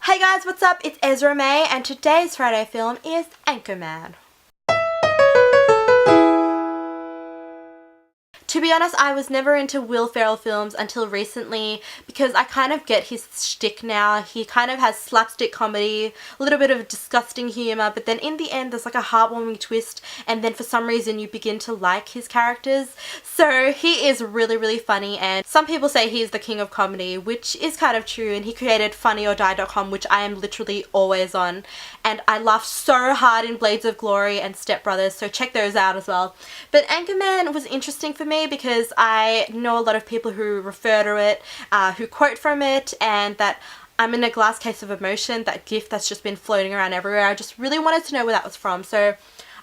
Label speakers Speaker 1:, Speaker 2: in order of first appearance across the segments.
Speaker 1: Hey guys, what's up? It's Ezra May and today's Friday film is Anchorman. To be honest, I was never into Will Ferrell films until recently because I kind of get his shtick now. He kind of has slapstick comedy, a little bit of disgusting humour, but then in the end there's like a heartwarming twist and then for some reason you begin to like his characters. So he is really funny, and some people say he's the king of comedy, which is kind of true, and he created funnyordie.com, which I am literally always on, and I laughed so hard in Blades of Glory and Step Brothers, so check those out as well. But Anchorman was interesting for me because I know a lot of people who refer to it, who quote from it, and that I'm in a glass case of emotion, that gif that's just been floating around everywhere. I just really wanted to know where that was from, so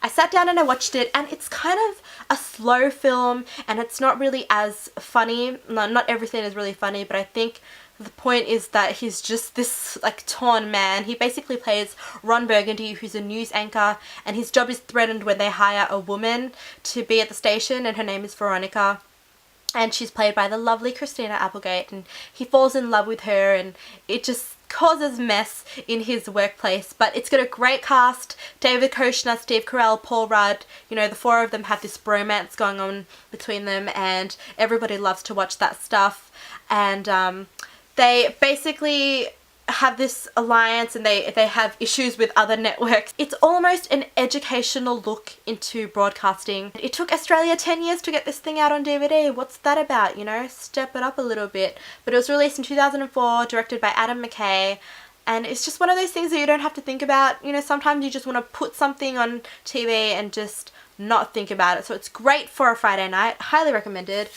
Speaker 1: I sat down and I watched it, and it's kind of a slow film and it's not really as funny. No, not everything is really funny, but I think the point is that he's just this like torn man. He basically plays Ron Burgundy, who's a news anchor, and his job is threatened when they hire a woman to be at the station, and her name is Veronica, and she's played by the lovely Christina Applegate, and he falls in love with her and it just causes mess in his workplace. But it's got a great cast: David Koechner, Steve Carell, Paul Rudd. You know, the four of them have this bromance going on between them and everybody loves to watch that stuff. And they basically have this alliance and they have issues with other networks. It's almost an educational look into broadcasting. It took Australia 10 years to get this thing out on DVD. What's that about, you know? Step it up a little bit. But it was released in 2004, directed by Adam McKay, and it's just one of those things that you don't have to think about. You know, sometimes you just want to put something on TV and just not think about it. So it's great for a Friday night. Highly recommended.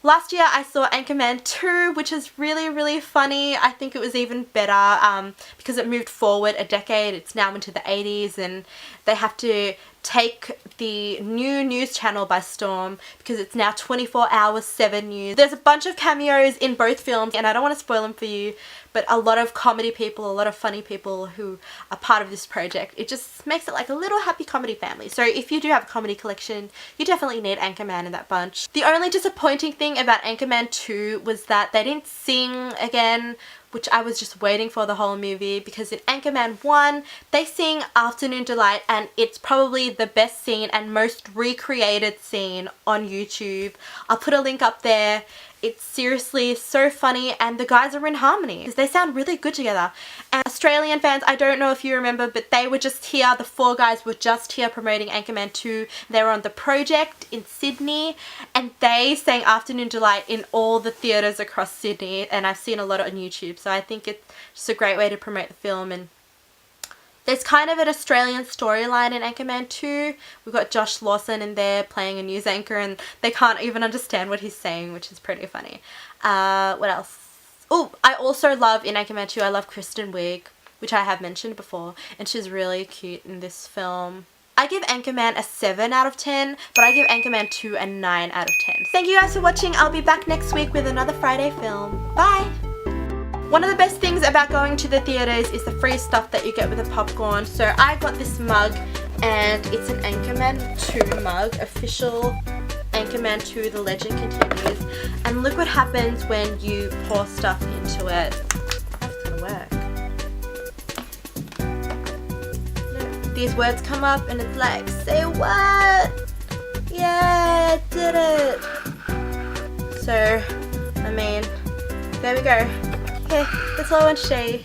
Speaker 1: Last year I saw Anchorman 2, which is really funny. I think it was even better because it moved forward a decade. It's now into the 80s and they have to take the new news channel by storm because it's now 24 hours 7 news. There's a bunch of cameos in both films and I don't want to spoil them for you, but a lot of comedy people, a lot of funny people who are part of this project. It just makes it like a little happy comedy family. So if you do have a comedy collection, you definitely need Anchorman in that bunch. The only disappointing thing about Anchorman 2 was that they didn't sing again, which I was just waiting for the whole movie, because in Anchorman 1 they sing Afternoon Delight and it's probably the best scene and most recreated scene on YouTube. I'll put a link up there. It's seriously so funny and the guys are in harmony. They sound really good together. And Australian fans, I don't know if you remember, but they were just here, the four guys were just here promoting Anchorman 2. They were on The Project in Sydney and they sang Afternoon Delight in all the theatres across Sydney, and I've seen a lot on YouTube, so I think it's just a great way to promote the film. And there's kind of an Australian storyline in Anchorman 2. We've got Josh Lawson in there playing a news anchor and they can't even understand what he's saying, which is pretty funny. What else? Oh, I also love in Anchorman 2, I love Kristen Wiig, which I have mentioned before, and she's really cute in this film. I give Anchorman a 7 out of 10, but I give Anchorman 2 a 9 out of 10. Thank you guys for watching. I'll be back next week with another Friday film. Bye! One of the best things about going to the theatres is the free stuff that you get with the popcorn. So I got this mug and it's an Anchorman 2 mug, official Anchorman 2 The Legend Continues. And look what happens when you pour stuff into it. That's gonna work. These words come up and it's like, say what? Yeah, I did it. So, I mean, there we go. Okay, that's all I want to show you.